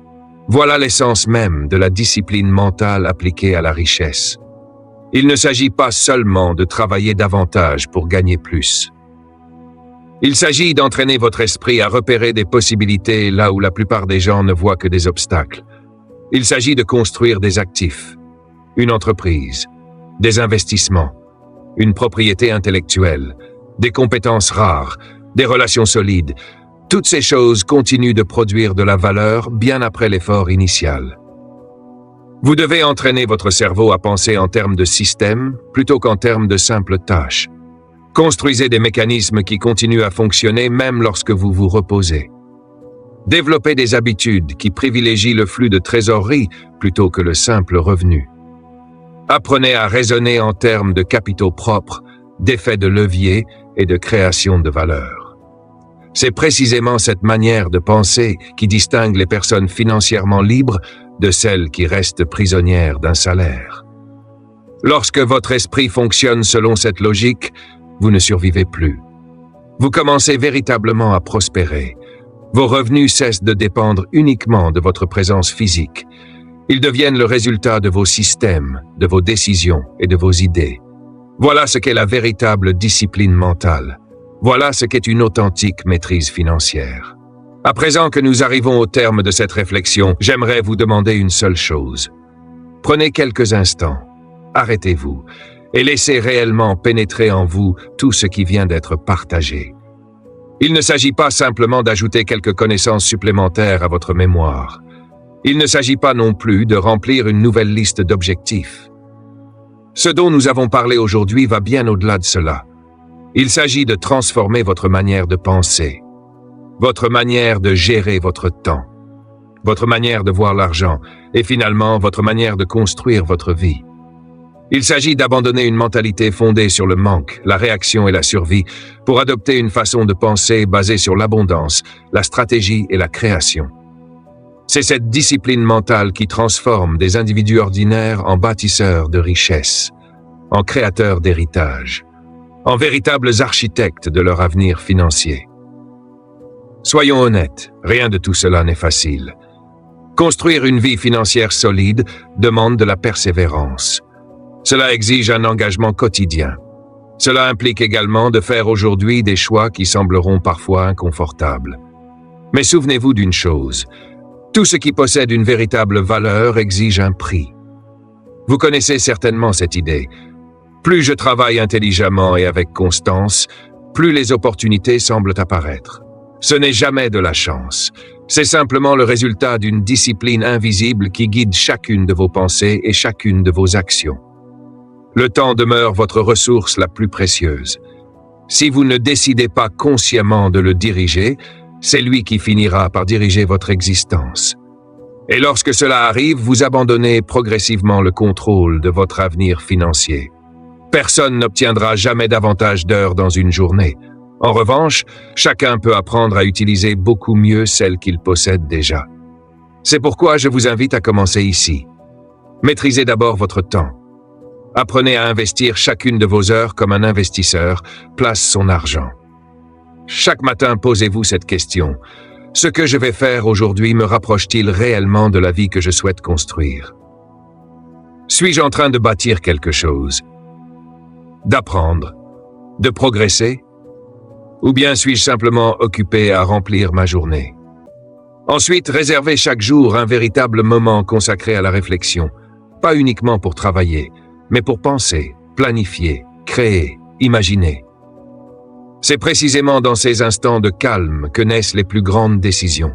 Voilà l'essence même de la discipline mentale appliquée à la richesse. Il ne s'agit pas seulement de travailler davantage pour gagner plus. Il s'agit d'entraîner votre esprit à repérer des possibilités là où la plupart des gens ne voient que des obstacles. Il s'agit de construire des actifs, une entreprise, des investissements, une propriété intellectuelle, des compétences rares, des relations solides. Toutes ces choses continuent de produire de la valeur bien après l'effort initial. Vous devez entraîner votre cerveau à penser en termes de système plutôt qu'en termes de simples tâches. Construisez des mécanismes qui continuent à fonctionner même lorsque vous vous reposez. Développez des habitudes qui privilégient le flux de trésorerie plutôt que le simple revenu. Apprenez à raisonner en termes de capitaux propres, d'effets de levier et de création de valeur. C'est précisément cette manière de penser qui distingue les personnes financièrement libres de celles qui restent prisonnières d'un salaire. Lorsque votre esprit fonctionne selon cette logique, vous ne survivez plus. Vous commencez véritablement à prospérer. Vos revenus cessent de dépendre uniquement de votre présence physique. Ils deviennent le résultat de vos systèmes, de vos décisions et de vos idées. Voilà ce qu'est la véritable discipline mentale. Voilà ce qu'est une authentique maîtrise financière. À présent que nous arrivons au terme de cette réflexion, j'aimerais vous demander une seule chose. Prenez quelques instants, arrêtez-vous et laissez réellement pénétrer en vous tout ce qui vient d'être partagé. Il ne s'agit pas simplement d'ajouter quelques connaissances supplémentaires à votre mémoire. Il ne s'agit pas non plus de remplir une nouvelle liste d'objectifs. Ce dont nous avons parlé aujourd'hui va bien au-delà de cela. Il s'agit de transformer votre manière de penser, votre manière de gérer votre temps, votre manière de voir l'argent et finalement votre manière de construire votre vie. Il s'agit d'abandonner une mentalité fondée sur le manque, la réaction et la survie pour adopter une façon de penser basée sur l'abondance, la stratégie et la création. C'est cette discipline mentale qui transforme des individus ordinaires en bâtisseurs de richesses, en créateurs d'héritage, en véritables architectes de leur avenir financier. Soyons honnêtes, rien de tout cela n'est facile. Construire une vie financière solide demande de la persévérance. Cela exige un engagement quotidien. Cela implique également de faire aujourd'hui des choix qui sembleront parfois inconfortables. Mais souvenez-vous d'une chose, tout ce qui possède une véritable valeur exige un prix. Vous connaissez certainement cette idée. Plus je travaille intelligemment et avec constance, plus les opportunités semblent apparaître. Ce n'est jamais de la chance. C'est simplement le résultat d'une discipline invisible qui guide chacune de vos pensées et chacune de vos actions. Le temps demeure votre ressource la plus précieuse. Si vous ne décidez pas consciemment de le diriger, c'est lui qui finira par diriger votre existence. Et lorsque cela arrive, vous abandonnez progressivement le contrôle de votre avenir financier. Personne n'obtiendra jamais davantage d'heures dans une journée. En revanche, chacun peut apprendre à utiliser beaucoup mieux celles qu'il possède déjà. C'est pourquoi je vous invite à commencer ici. Maîtrisez d'abord votre temps. Apprenez à investir chacune de vos heures comme un investisseur place son argent. Chaque matin, posez-vous cette question. Ce que je vais faire aujourd'hui me rapproche-t-il réellement de la vie que je souhaite construire? Suis-je en train de bâtir quelque chose? D'apprendre? De progresser? Ou bien suis-je simplement occupé à remplir ma journée? Ensuite, réservez chaque jour un véritable moment consacré à la réflexion, pas uniquement pour travailler, mais pour penser, planifier, créer, imaginer. C'est précisément dans ces instants de calme que naissent les plus grandes décisions.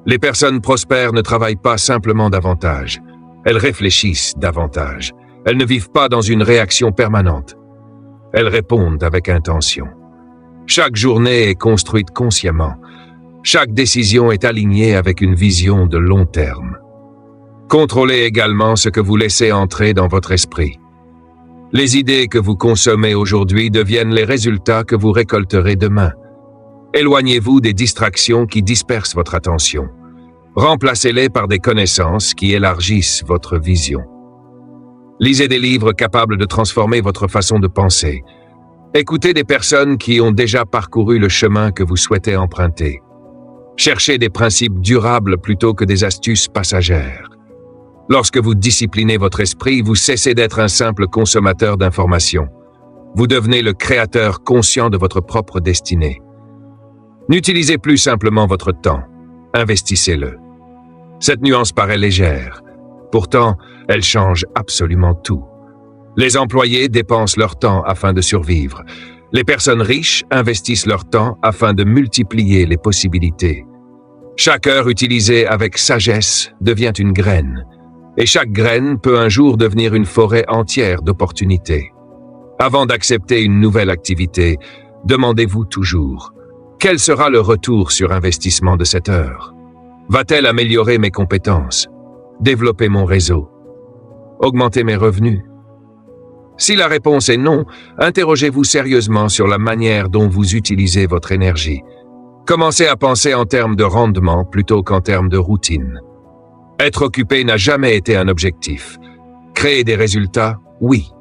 Les personnes prospères ne travaillent pas simplement davantage, elles réfléchissent davantage. Elles ne vivent pas dans une réaction permanente. Elles répondent avec intention. Chaque journée est construite consciemment. Chaque décision est alignée avec une vision de long terme. Contrôlez également ce que vous laissez entrer dans votre esprit. Les idées que vous consommez aujourd'hui deviennent les résultats que vous récolterez demain. Éloignez-vous des distractions qui dispersent votre attention. Remplacez-les par des connaissances qui élargissent votre vision. Lisez des livres capables de transformer votre façon de penser. Écoutez des personnes qui ont déjà parcouru le chemin que vous souhaitez emprunter. Cherchez des principes durables plutôt que des astuces passagères. Lorsque vous disciplinez votre esprit, vous cessez d'être un simple consommateur d'informations. Vous devenez le créateur conscient de votre propre destinée. N'utilisez plus simplement votre temps, investissez-le. Cette nuance paraît légère, pourtant elle change absolument tout. Les employés dépensent leur temps afin de survivre. Les personnes riches investissent leur temps afin de multiplier les possibilités. Chaque heure utilisée avec sagesse devient une graine. Et chaque graine peut un jour devenir une forêt entière d'opportunités. Avant d'accepter une nouvelle activité, demandez-vous toujours, quel sera le retour sur investissement de cette heure? Va-t-elle améliorer mes compétences, développer mon réseau, augmenter mes revenus? Si la réponse est non, interrogez-vous sérieusement sur la manière dont vous utilisez votre énergie. Commencez à penser en termes de rendement plutôt qu'en termes de routine. Être occupé n'a jamais été un objectif. Créer des résultats, oui.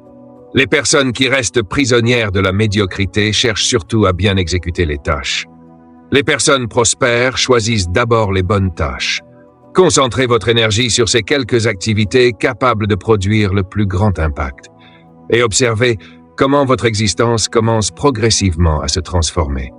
Les personnes qui restent prisonnières de la médiocrité cherchent surtout à bien exécuter les tâches. Les personnes prospères choisissent d'abord les bonnes tâches. Concentrez votre énergie sur ces quelques activités capables de produire le plus grand impact. Et observez comment votre existence commence progressivement à se transformer.